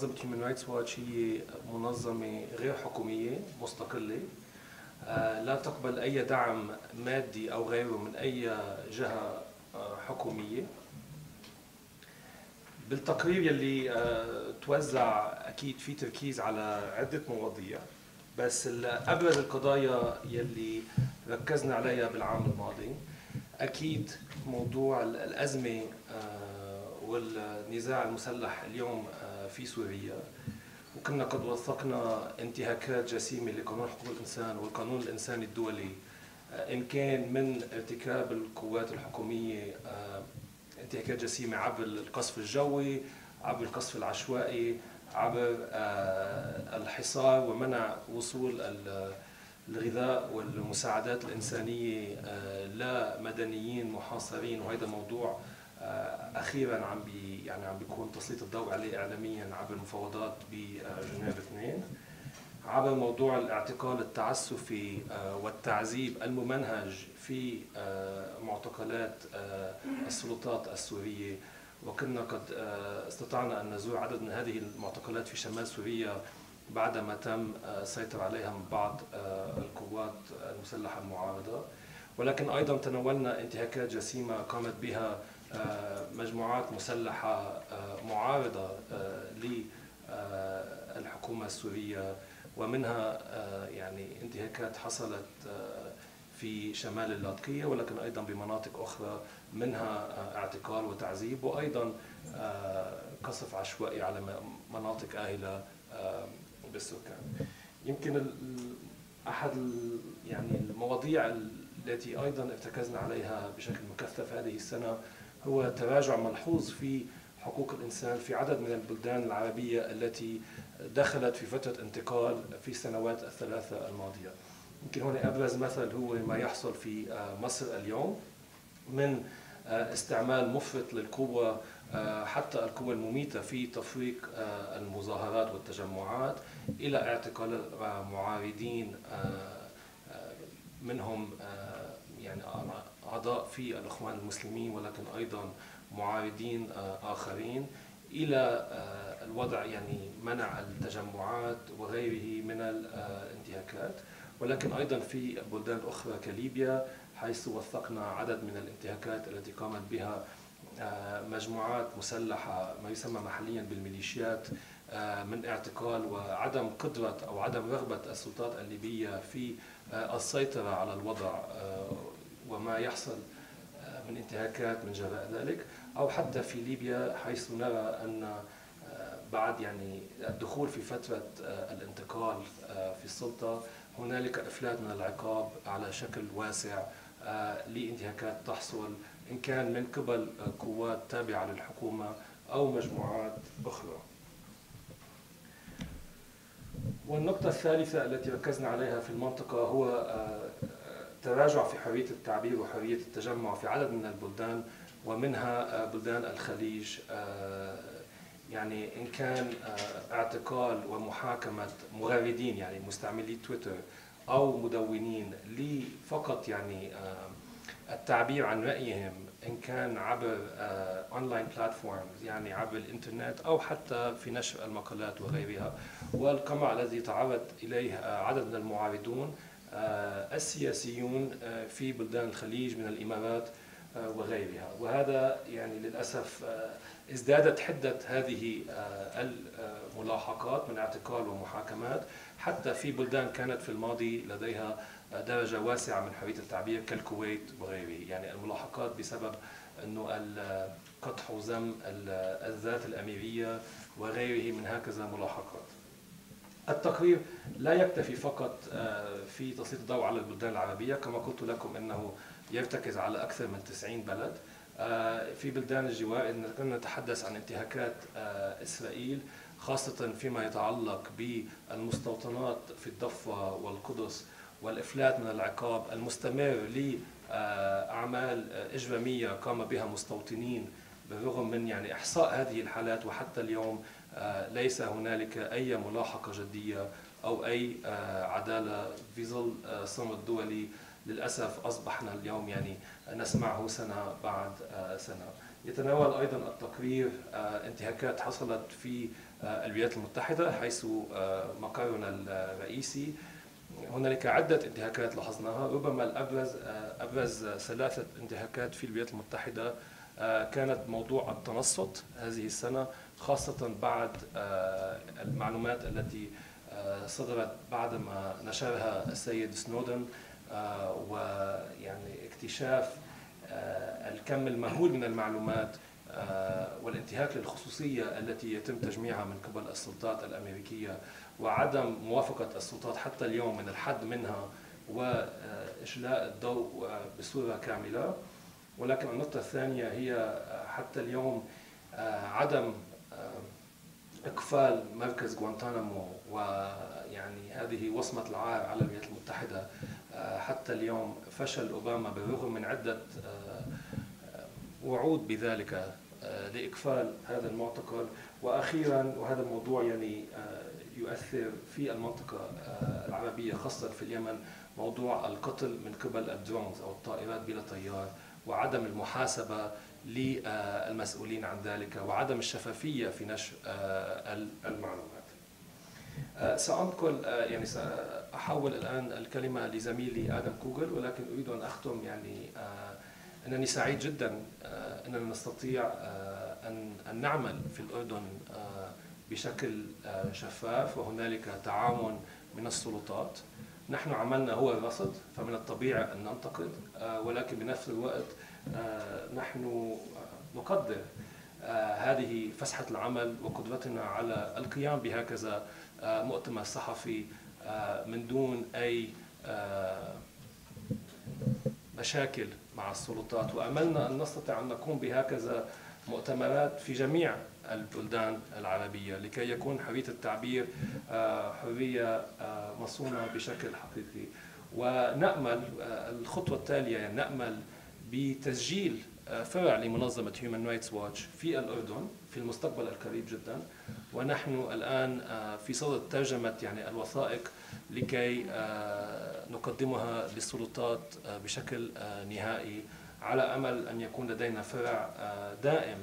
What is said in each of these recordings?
منظمة هيومن رايتس ووتش هي منظمة غير حكومية مستقلة، لا تقبل أي دعم مادي أو غيره من أي جهة حكومية. بالتقرير يلي توزع أكيد في تركيز على عدة مواضيع، بس أبرز القضايا يلي ركزنا عليها بالعام الماضي أكيد موضوع الأزمة والنزاع المسلح اليوم في سوريا، وكنا قد وثقنا انتهاكات جسيمة لقانون حقوق الإنسان والقانون الإنساني الدولي، إن كان من ارتكاب القوات الحكومية انتهاكات جسيمة عبر القصف الجوي، عبر القصف العشوائي، عبر الحصار ومنع وصول الغذاء والمساعدات الإنسانية لمدنيين محاصرين، وهذا موضوع أخيرا عم بيكون تسليط الضوء عليه إعلاميا عبر المفاوضات بجنيف 2، عبر موضوع الاعتقال التعسفي والتعذيب الممنهج في معتقلات السلطات السورية، وكنا قد استطعنا أن نزور عدد من هذه المعتقلات في شمال سوريا بعدما تم السيطرة عليها من بعض القوات المسلحة المعارضة. ولكن أيضا تناولنا انتهاكات جسيمة قامت بها مجموعات مسلحة معارضة للحكومة السورية، ومنها يعني انتهاكات حصلت في شمال اللاذقية، ولكن أيضا بمناطق أخرى، منها اعتقال وتعذيب، وأيضا قصف عشوائي على مناطق آهلة بالسكان. يمكن أحد يعني المواضيع التي أيضا ارتكزنا عليها بشكل مكثف هذه السنة هو تراجع ملحوظ في حقوق الإنسان في عدد من البلدان العربية التي دخلت في فترة انتقال في السنوات الثلاثة الماضية. يمكن هون أبرز مثل هو ما يحصل في مصر اليوم من استعمال مفرط للقوة، حتى القوة المميتة في تفريق المظاهرات والتجمعات، إلى اعتقال معارضين منهم يعني أعضاء في الإخوان المسلمين، ولكن أيضا معارضين آخرين، إلى الوضع يعني منع التجمعات وغيره من الانتهاكات. ولكن أيضا في بلدان أخرى كليبيا، حيث وثقنا عدد من الانتهاكات التي قامت بها مجموعات مسلحة ما يسمى محليا بالميليشيات، من اعتقال وعدم قدرة أو عدم رغبة السلطات الليبية في السيطرة على الوضع، وما يحصل من انتهاكات من جراء ذلك. أو حتى في ليبيا، حيث نرى أن بعد يعني الدخول في فترة الانتقال في السلطة هنالك إفلات من العقاب على شكل واسع لانتهاكات تحصل، إن كان من قبل قوات تابعة للحكومة أو مجموعات أخرى. والنقطة الثالثة التي ركزنا عليها في المنطقة هو تراجع في حرية التعبير وحرية التجمع في عدد من البلدان، ومنها بلدان الخليج، يعني إن كان اعتقال ومحاكمة مغردين يعني مستعملي تويتر أو مدونين لفقط يعني التعبير عن رأيهم، إن كان عبر أونلاين بلاتفورمز يعني عبر الإنترنت، أو حتى في نشر المقالات وغيرها، والقمع الذي تعرض إليه عدد من المعارضون السياسيون في بلدان الخليج من الإمارات وغيرها. وهذا يعني للأسف ازدادت حدة هذه الملاحقات من اعتقال ومحاكمات حتى في بلدان كانت في الماضي لديها درجة واسعة من حرية التعبير كالكويت وغيره. يعني الملاحقات بسبب أنه قدح وذم الذات الأميرية وغيره من هكذا ملاحقات. التقرير لا يكتفي فقط في تسليط الضوء على البلدان العربية، كما قلت لكم أنه يرتكز على أكثر من 90 بلد. في بلدان الجوار نتحدث عن انتهاكات إسرائيل، خاصة فيما يتعلق بالمستوطنات في الضفة والقدس، والإفلات من العقاب المستمر لأعمال إجرامية قام بها مستوطنين، بالرغم من يعني إحصاء هذه الحالات، وحتى اليوم ليس هنالك أي ملاحقة جدية أو أي عدالة في ظل صمت دولي للأسف أصبحنا اليوم يعني نسمعه سنة بعد سنة. يتناول أيضا التقرير انتهاكات حصلت في الولايات المتحدة حيث مقرنا الرئيسي. هنالك عدة انتهاكات لاحظناها، ربما أبرز 3 انتهاكات في الولايات المتحدة كانت موضوع التنصت هذه السنة، خاصة بعد المعلومات التي صدرت بعدما نشرها السيد سنودن، ويعني اكتشاف الكم المهول من المعلومات والانتهاك للخصوصية التي يتم تجميعها من قبل السلطات الأمريكية، وعدم موافقة السلطات حتى اليوم من الحد منها وإشلاء الضوء بصورة كاملة. ولكن النقطة الثانية هي حتى اليوم عدم إقفال مركز غوانتانامو، ويعني هذه وصمة العار على الولايات المتحدة. حتى اليوم فشل أوباما بالرغم من عدة وعود بذلك لإقفال هذا المعتقل. وأخيرا، وهذا الموضوع يعني يؤثر في المنطقة العربية خاصة في اليمن، موضوع القتل من قبل الدرونز أو الطائرات بلا طيار، وعدم المحاسبة للمسؤولين عن ذلك، وعدم الشفافية في نشر المعلومات. سأنقل يعني سأحول الآن الكلمة لزميلي آدم كوغل، ولكن أريد أن أختم يعني أنني سعيد جدا أننا نستطيع أن نعمل في الأردن بشكل شفاف، وهنالك تعاون من السلطات. نحن عملنا هو الرصد، فمن الطبيعي أن ننتقد، ولكن بنفس الوقت نحن نقدر هذه فسحة العمل وقدرتنا على القيام بهكذا مؤتمر صحفي من دون أي مشاكل مع السلطات. وأملنا أن نستطيع أن نقوم بهكذا مؤتمرات في جميع البلدان العربية لكي يكون حرية التعبير حرية مصونة بشكل حقيقي. ونأمل الخطوة التالية، يعني نأمل بتسجيل فرع لمنظمة هيومن رايتس ووتش في الأردن في المستقبل القريب جدا. ونحن الآن في صدد ترجمة يعني الوثائق لكي نقدمها للسلطات بشكل نهائي، على أمل أن يكون لدينا فرع دائم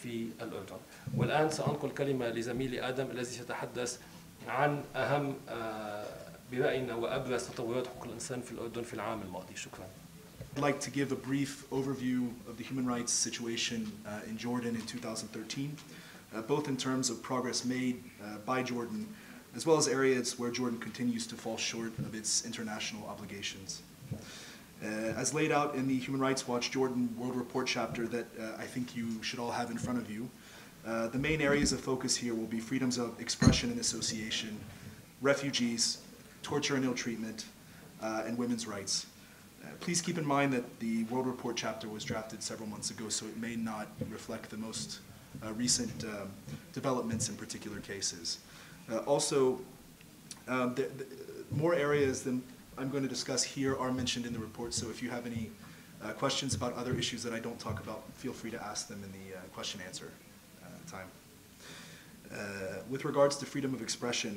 في الأردن. والآن سأنقل كلمة لزميلي آدم الذي سيتحدث عن أهم برأينا وأبرز تطورات حقوق الإنسان في الأردن في العام الماضي. شكرا. I'd like to give a brief overview of the human rights situation in Jordan in 2013, both in terms of progress made by Jordan, as well as areas where Jordan continues to fall short of its international obligations. As laid out in the Human Rights Watch Jordan World Report chapter that I think you should all have in front of you, the main areas of focus here will be freedoms of expression and association, refugees, torture and ill treatment, and women's rights. Please keep in mind that the World Report chapter was drafted several months ago, so it may not reflect the most recent developments in particular cases. More areas than I'm going to discuss here are mentioned in the report, so if you have any questions about other issues that I don't talk about, feel free to ask them in the question-answer time. With regards to freedom of expression,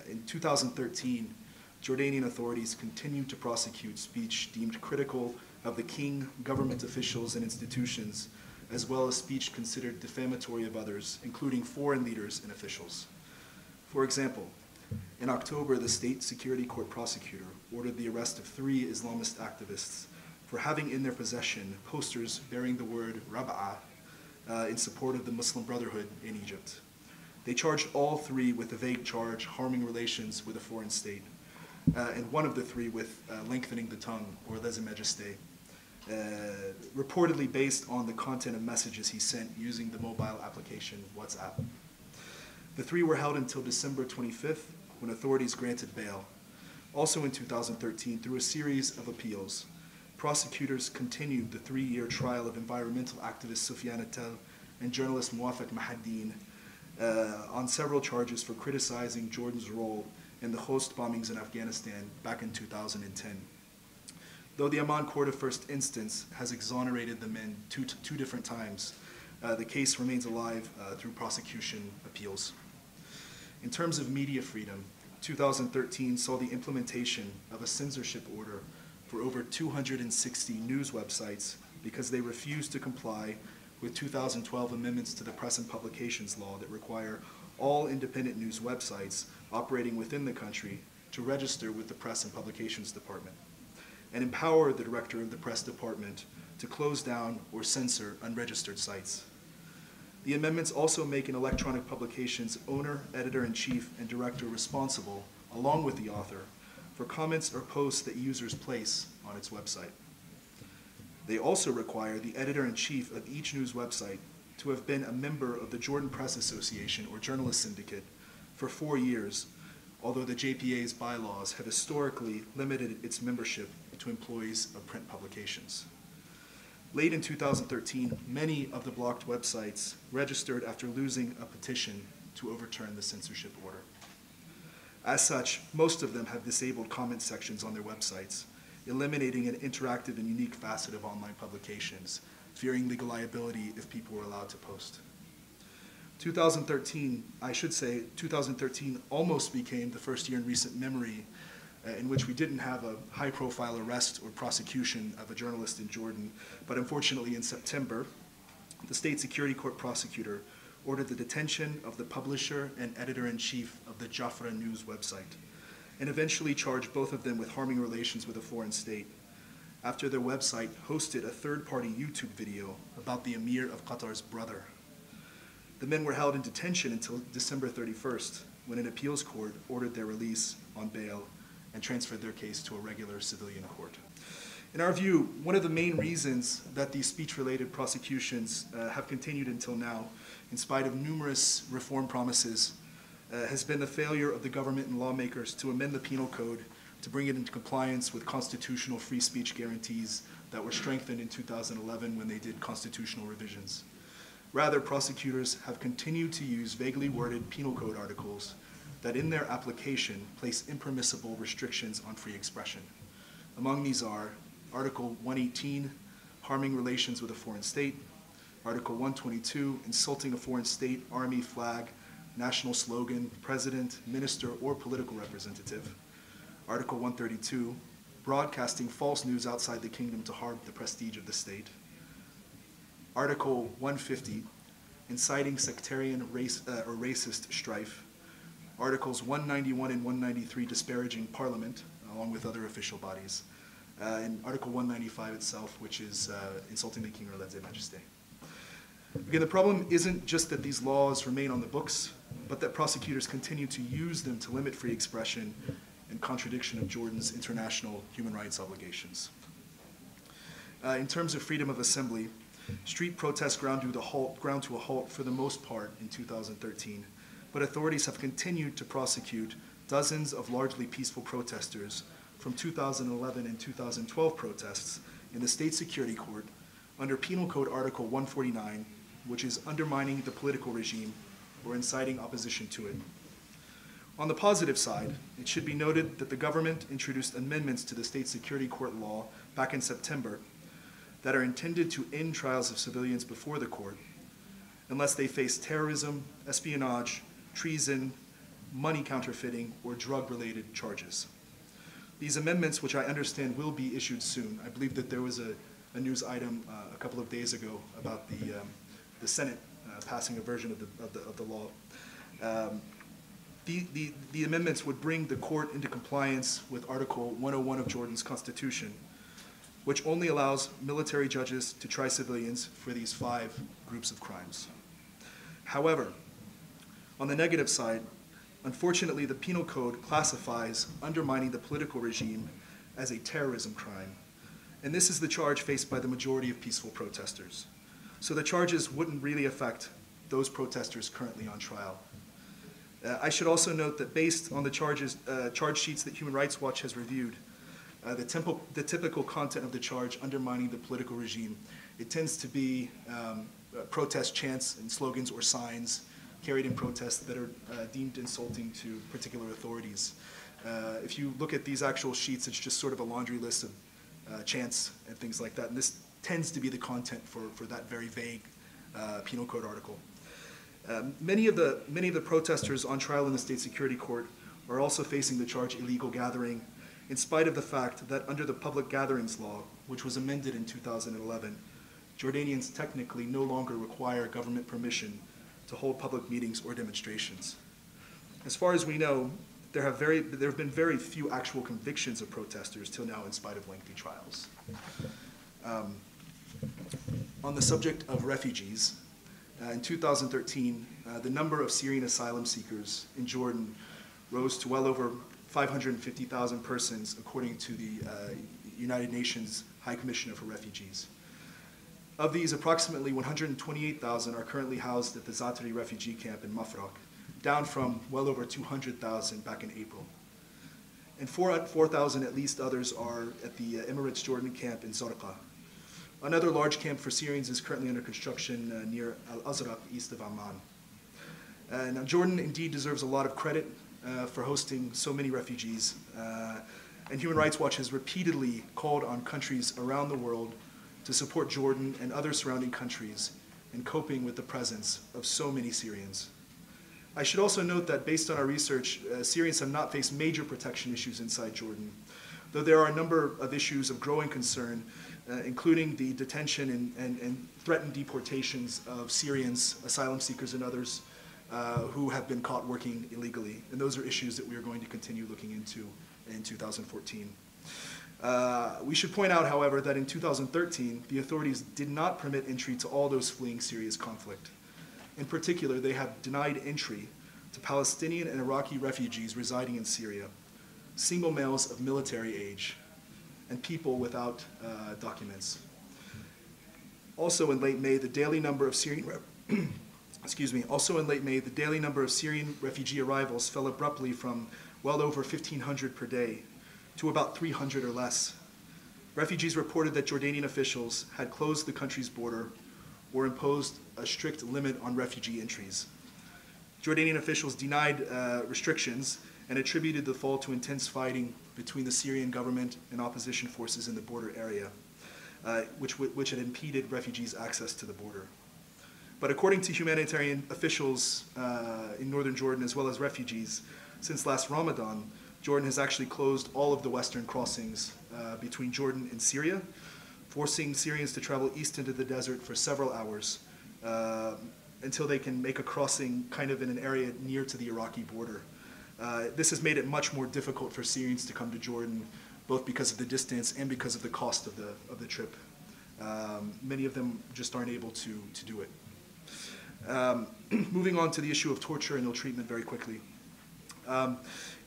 in 2013, Jordanian authorities continued to prosecute speech deemed critical of the king, government officials, and institutions, as well as speech considered defamatory of others, including foreign leaders and officials. For example, in October, the State Security Court prosecutor ordered the arrest of 3 Islamist activists for having in their possession posters bearing the word Rab'a in support of the Muslim Brotherhood in Egypt. They charged all 3 with a vague charge harming relations with a foreign state, and one of the 3 with lengthening the tongue, or lèse-majesté, reportedly based on the content of messages he sent using the mobile application WhatsApp. The 3 were held until December 25th, when authorities granted bail. Also in 2013, through a series of appeals, prosecutors continued the 3-year trial of environmental activist Soufiane Tel and journalist Muwafaq Mahaddin on several charges for criticizing Jordan's role in the host bombings in Afghanistan back in 2010. Though the Amman Court of First Instance has exonerated the men two different times, the case remains alive through prosecution appeals. In terms of media freedom, 2013 saw the implementation of a censorship order for over 260 news websites because they refused to comply with 2012 amendments to the Press and Publications Law that require all independent news websites operating within the country to register with the Press and Publications Department, and empower the Director of the Press Department to close down or censor unregistered sites. The amendments also make an electronic publication's owner, editor-in-chief, and director responsible, along with the author, for comments or posts that users place on its website. They also require the editor-in-chief of each news website to have been a member of the Jordan Press Association or Journalist Syndicate for 4 years, although the JPA's bylaws have historically limited its membership to employees of print publications. Late in 2013, many of the blocked websites registered after losing a petition to overturn the censorship order. As such, most of them have disabled comment sections on their websites, eliminating an interactive and unique facet of online publications, fearing legal liability if people were allowed to post. 2013 almost became the first year in recent memory in which we didn't have a high-profile arrest or prosecution of a journalist in Jordan, but unfortunately in September, the State Security Court prosecutor ordered the detention of the publisher and editor-in-chief of the Jafra News website, and eventually charged both of them with harming relations with a foreign state, after their website hosted a third-party YouTube video about the Emir of Qatar's brother. The men were held in detention until December 31st, when an appeals court ordered their release on bail and transferred their case to a regular civilian court. In our view, one of the main reasons that these speech-related prosecutions have continued until now, in spite of numerous reform promises, has been the failure of the government and lawmakers to amend the penal code to bring it into compliance with constitutional free speech guarantees that were strengthened in 2011 when they did constitutional revisions. Rather, prosecutors have continued to use vaguely worded penal code articles that in their application place impermissible restrictions on free expression. Among these are Article 118, harming relations with a foreign state, Article 122, insulting a foreign state, army, flag, national slogan, president, minister, or political representative, Article 132, broadcasting false news outside the kingdom to harm the prestige of the state, Article 150, inciting sectarian or racist strife, Articles 191 and 193, disparaging Parliament, along with other official bodies, and Article 195 itself, which is insulting the King or Leze Majesté. Again, the problem isn't just that these laws remain on the books, but that prosecutors continue to use them to limit free expression in contradiction of Jordan's international human rights obligations. In terms of freedom of assembly, street protests ground to a halt for the most part in 2013, but authorities have continued to prosecute dozens of largely peaceful protesters from 2011 and 2012 protests in the State Security Court under Penal Code Article 149, which is undermining the political regime or inciting opposition to it. On the positive side, it should be noted that the government introduced amendments to the State Security Court law back in September that are intended to end trials of civilians before the court unless they face terrorism, espionage, treason, money counterfeiting, or drug-related charges. These amendments, which I understand will be issued soon, I believe that there was a news item a couple of days ago about the Senate passing a version of the law. The amendments would bring the court into compliance with Article 101 of Jordan's Constitution, which only allows military judges to try civilians for these 5 groups of crimes. However, on the negative side, unfortunately, the Penal Code classifies undermining the political regime as a terrorism crime, and this is the charge faced by the majority of peaceful protesters. So the charges wouldn't really affect those protesters currently on trial. I should also note that based on the charge sheets that Human Rights Watch has reviewed, the typical content of the charge undermining the political regime, it tends to be protest chants and slogans or signs carried in protests that are deemed insulting to particular authorities. If you look at these actual sheets, it's just sort of a laundry list of chants and things like that, and this tends to be the content for that very vague Penal Code article. Many of the protesters on trial in the State Security Court are also facing the charge illegal gathering, in spite of the fact that under the Public Gatherings Law, which was amended in 2011, Jordanians technically no longer require government permission to hold public meetings or demonstrations. As far as we know, there have been very few actual convictions of protesters till now in spite of lengthy trials. On the subject of refugees, in 2013, the number of Syrian asylum seekers in Jordan rose to well over 550,000 persons, according to the United Nations High Commissioner for Refugees. Of these, approximately 128,000 are currently housed at the Zatari refugee camp in Mafraq, down from well over 200,000 back in April. And 4,000 at least others are at the Emirates Jordan camp in Zarqa. Another large camp for Syrians is currently under construction near Al-Azraq, east of Amman. Now, Jordan indeed deserves a lot of credit for hosting so many refugees. And Human Rights Watch has repeatedly called on countries around the world to support Jordan and other surrounding countries in coping with the presence of so many Syrians. I should also note that based on our research, Syrians have not faced major protection issues inside Jordan, though there are a number of issues of growing concern, including the detention and threatened deportations of Syrians, asylum seekers, and others who have been caught working illegally. And those are issues that we are going to continue looking into in 2014. We should point out, however, that in 2013, the authorities did not permit entry to all those fleeing Syria's conflict. In particular, they have denied entry to Palestinian and Iraqi refugees residing in Syria, single males of military age, and people without documents. Also in late May, the daily number of Syrian refugee arrivals fell abruptly from well over 1,500 per day to about 300 or less. Refugees reported that Jordanian officials had closed the country's border or imposed a strict limit on refugee entries. Jordanian officials denied restrictions and attributed the fall to intense fighting between the Syrian government and opposition forces in the border area, which had impeded refugees' access to the border. But according to humanitarian officials in northern Jordan, as well as refugees, since last Ramadan, Jordan has actually closed all of the western crossings between Jordan and Syria, forcing Syrians to travel east into the desert for several hours until they can make a crossing kind of in an area near to the Iraqi border. This has made it much more difficult for Syrians to come to Jordan, both because of the distance and because of the cost of the trip. Many of them just aren't able to do it. Moving on to the issue of torture and ill treatment very quickly.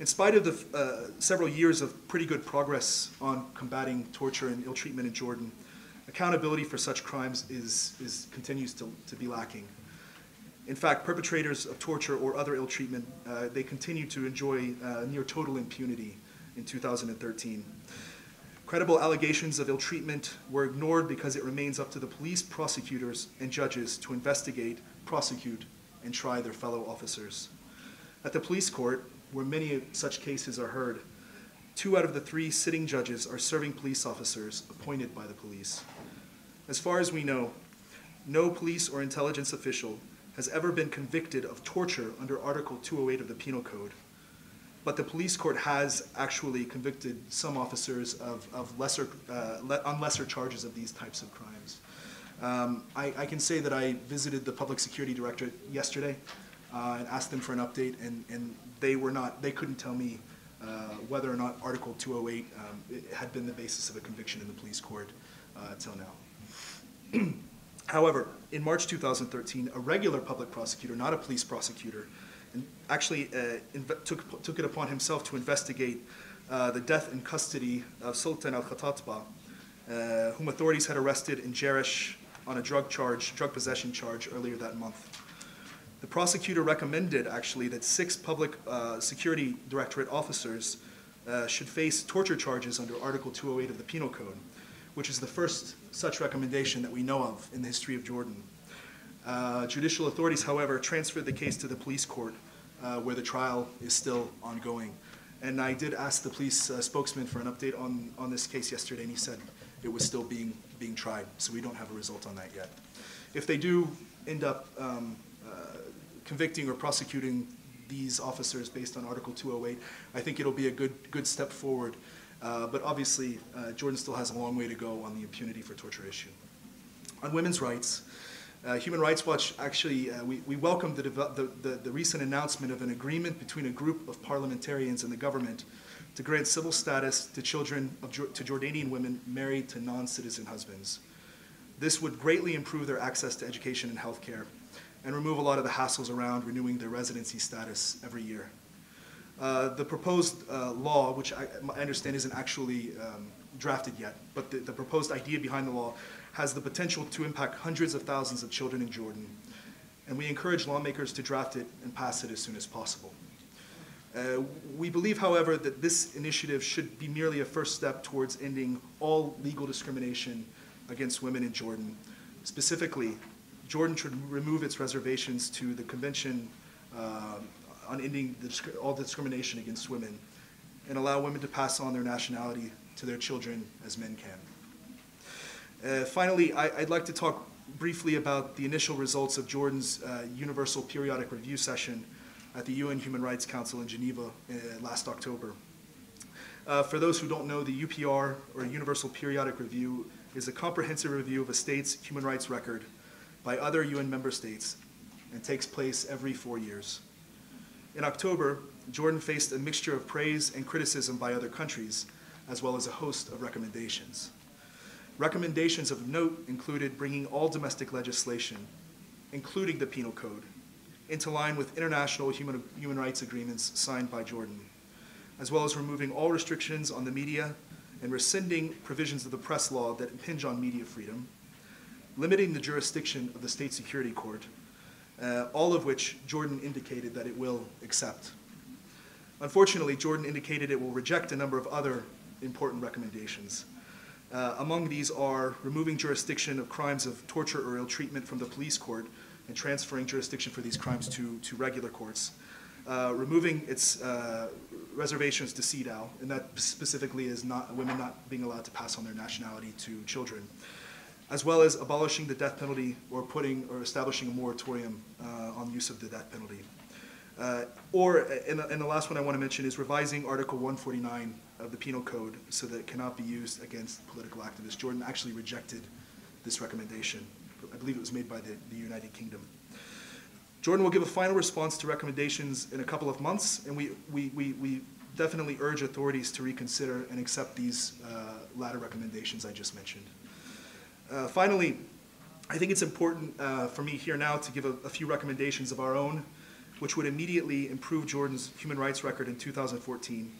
In spite of the several years of pretty good progress on combating torture and ill treatment in Jordan, accountability for such crimes continues to be lacking. In fact, perpetrators of torture or other ill treatment, they continue to enjoy near total impunity in 2013. Credible allegations of ill treatment were ignored because it remains up to the police, prosecutors, and judges to investigate, prosecute, and try their fellow officers. At the police court, where many such cases are heard, 2 out of the 3 sitting judges are serving police officers appointed by the police. As far as we know, no police or intelligence official has ever been convicted of torture under Article 208 of the Penal Code. But the police court has actually convicted some officers on lesser charges of these types of crimes. I can say that I visited the Public Security Directorate yesterday and asked them for an update, and they couldn't tell me whether or not Article 208 had been the basis of a conviction in the police court till now. However, in March 2013, a regular public prosecutor, not a police prosecutor, actually took it upon himself to investigate the death in custody of Sultan al-Khatatba, whom authorities had arrested in Jerish on a drug possession charge earlier that month. The prosecutor recommended, actually, that 6 public security directorate officers should face torture charges under Article 208 of the Penal Code, which is the first such recommendation that we know of in the history of Jordan. Judicial authorities, however, transferred the case to the police court, where the trial is still ongoing. And I did ask the police spokesman for an update on this case yesterday, and he said it was still being tried, so we don't have a result on that yet. If they do end up convicting or prosecuting these officers based on Article 208, I think it'll be a good step forward. But obviously, Jordan still has a long way to go on the impunity for torture issue. On women's rights, Human Rights Watch actually, we welcomed the recent announcement of an agreement between a group of parliamentarians and the government to grant civil status to children to Jordanian women married to non-citizen husbands. This would greatly improve their access to education and healthcare and remove a lot of the hassles around renewing their residency status every year. The proposed law, which I understand isn't actually drafted yet, but the proposed idea behind the law has the potential to impact hundreds of thousands of children in Jordan, and we encourage lawmakers to draft it and pass it as soon as possible. We believe, however, that this initiative should be merely a first step towards ending all legal discrimination against women in Jordan. Specifically, Jordan should remove its reservations to the Convention on ending all discrimination against women and allow women to pass on their nationality to their children as men can. Finally, I'd like to talk briefly about the initial results of Jordan's Universal Periodic Review session at the UN Human Rights Council in Geneva last October. For those who don't know, the UPR, or Universal Periodic Review, is a comprehensive review of a state's human rights record by other UN member states and takes place every 4 years. In October, Jordan faced a mixture of praise and criticism by other countries, as well as a host of recommendations. Recommendations of note included bringing all domestic legislation, including the Penal Code, into line with international human rights agreements signed by Jordan, as well as removing all restrictions on the media and rescinding provisions of the press law that impinge on media freedom, limiting the jurisdiction of the State Security Court, all of which Jordan indicated that it will accept. Unfortunately, Jordan indicated it will reject a number of other important recommendations. Among these are removing jurisdiction of crimes of torture or ill treatment from the police court and transferring jurisdiction for these crimes to regular courts, removing its reservations to CEDAW, and that specifically is women not being allowed to pass on their nationality to children, as well as abolishing the death penalty or establishing a moratorium on use of the death penalty. And the last one I want to mention is revising Article 149 of the Penal Code so that it cannot be used against political activists. Jordan actually rejected this recommendation. I believe it was made by the United Kingdom. Jordan will give a final response to recommendations in a couple of months, and we definitely urge authorities to reconsider and accept these latter recommendations I just mentioned. Finally, I think it's important for me here now to give a few recommendations of our own, which would immediately improve Jordan's human rights record in 2014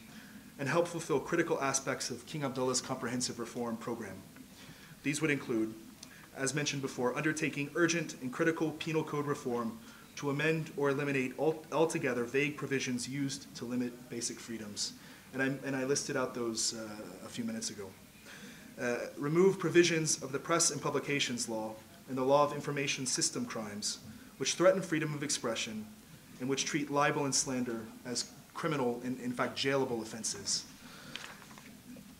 and help fulfill critical aspects of King Abdullah's comprehensive reform program. These would include, as mentioned before, undertaking urgent and critical penal code reform to amend or eliminate altogether vague provisions used to limit basic freedoms. And I listed out those a few minutes ago. Remove provisions of the Press and Publications Law and the Law of Information System crimes, which threaten freedom of expression and which treat libel and slander as criminal and, in fact, jailable offenses.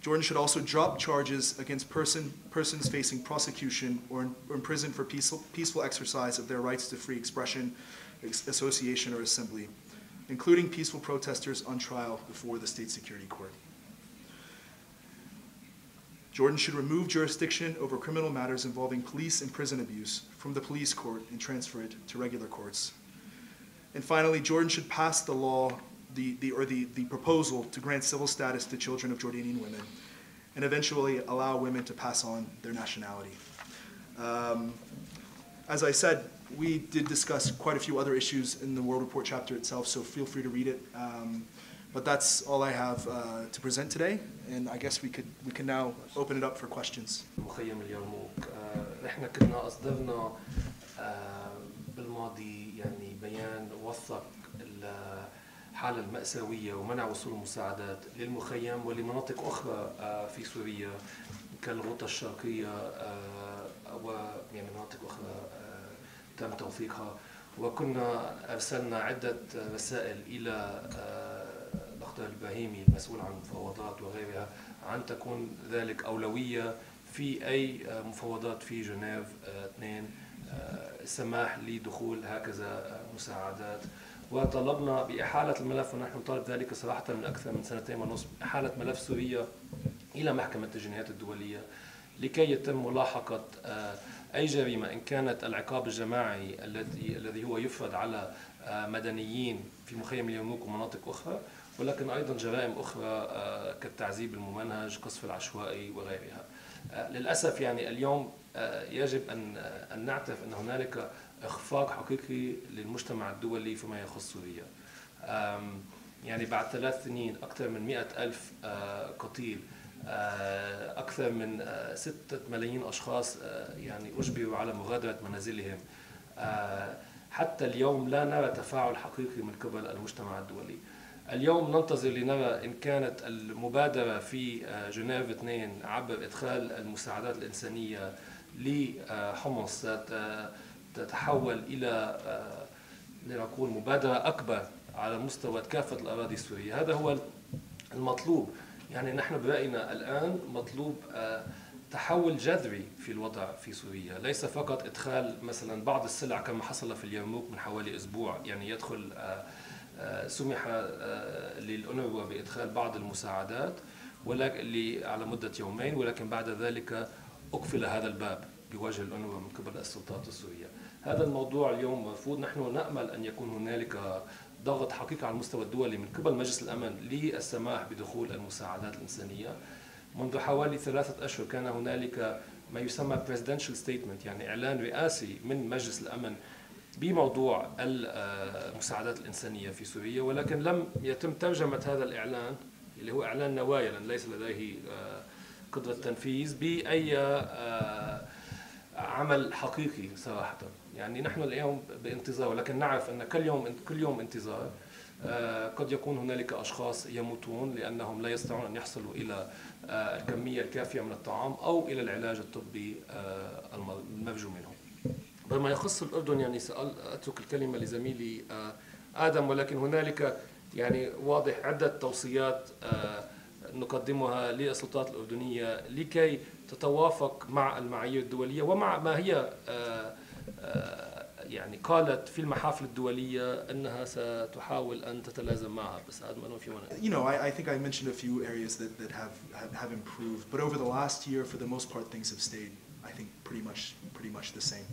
Jordan should also drop charges against persons facing prosecution or imprisoned for peaceful exercise of their rights to free expression, association, or assembly, including peaceful protesters on trial before the State Security Court. Jordan should remove jurisdiction over criminal matters involving police and prison abuse from the police court and transfer it to regular courts. And finally, Jordan should pass the law, the proposal to grant civil status to children of Jordanian women, and eventually allow women to pass on their nationality. As I said, we did discuss quite a few other issues in the World Report chapter itself, so feel free to read it. But that's all I have to present today, and I guess we can now open it up for questions. مخيم اليرموك احنا كنا اصدرنا بالماضي يعني بيان وثق الحالة المأساوية ومنع وصول المساعدات للمخيم ولمناطق أخرى في سوريا كالغوطة الشرقية ويعني مناطق أخرى تم توثيقها، وكنا أرسلنا عدة رسائل إلى الأخضر البهيمي المسؤول عن المفاوضات وغيرها عن تكون ذلك أولوية في أي مفاوضات في جنيف 2 السماح لدخول هكذا مساعدات، وطلبنا بإحالة الملف، ونحن نطالب ذلك صراحة من أكثر من 2.5 سنين، إحالة ملف سوريا إلى محكمة الجنايات الدولية لكي يتم ملاحقة أي جريمة، إن كانت العقاب الجماعي الذي هو يفرض على مدنيين في مخيم اليرموك ومناطق أخرى، ولكن أيضا جرائم أخرى كالتعذيب الممنهج، قصف العشوائي وغيرها. للأسف يعني اليوم يجب أن نعترف أن هنالك إخفاق حقيقي للمجتمع الدولي فيما يخص سوريا. يعني بعد 3 سنين أكثر من 100,000 قتيل، أكثر من 6 ملايين أشخاص يعني أجبروا على مغادرة منازلهم، حتى اليوم لا نرى تفاعل حقيقي من قبل المجتمع الدولي. اليوم ننتظر لنرى إن كانت المبادرة في جنيف 2 عبر إدخال المساعدات الإنسانية لحمص تتحول إلى لنقول مبادرة أكبر على مستوى كافة الأراضي السورية. هذا هو المطلوب. يعني نحن برأينا الآن مطلوب تحول جذري في الوضع في سوريا، ليس فقط إدخال مثلا بعض السلع كما حصل في اليرموك من حوالي أسبوع. يعني يدخل سمح للأونروا بإدخال بعض المساعدات على مدة يومين، ولكن بعد ذلك أقفل هذا الباب بوجه الأونروا من قبل السلطات السورية. هذا الموضوع اليوم مرفوض. نحن نأمل أن يكون هنالك ضغط حقيقي على المستوى الدولي من قبل مجلس الأمن للسماح بدخول المساعدات الإنسانية. منذ حوالي 3 أشهر كان هنالك ما يسمى presidential statement، يعني إعلان رئاسي من مجلس الأمن بموضوع المساعدات الإنسانية في سوريا، ولكن لم يتم ترجمة هذا الإعلان اللي هو إعلان نوايا، لأن ليس لديه قدرة تنفيذ بأي عمل حقيقي صراحة. يعني نحن اليوم بانتظار، ولكن نعرف أن كل يوم انتظار. قد يكون هنالك أشخاص يموتون لأنهم لا يستطيعون أن يحصلوا إلى الكمية الكافية من الطعام أو إلى العلاج الطبي المرجو منهم. بما يخص الأردن يعني سأترك الكلمة لزميلي آدم، ولكن هنالك يعني واضح عدة توصيات نقدمها للسلطات الأردنية لكي تتوافق مع المعايير الدولية ومع ما هي يعني قالت في المحافل الدولية أنها ستحاول أن تتلازم معها. بس آدم أنا في You know, I think I mentioned a few areas that have improved, but over the last year, for the most part, things have stayed, I think, pretty much the same.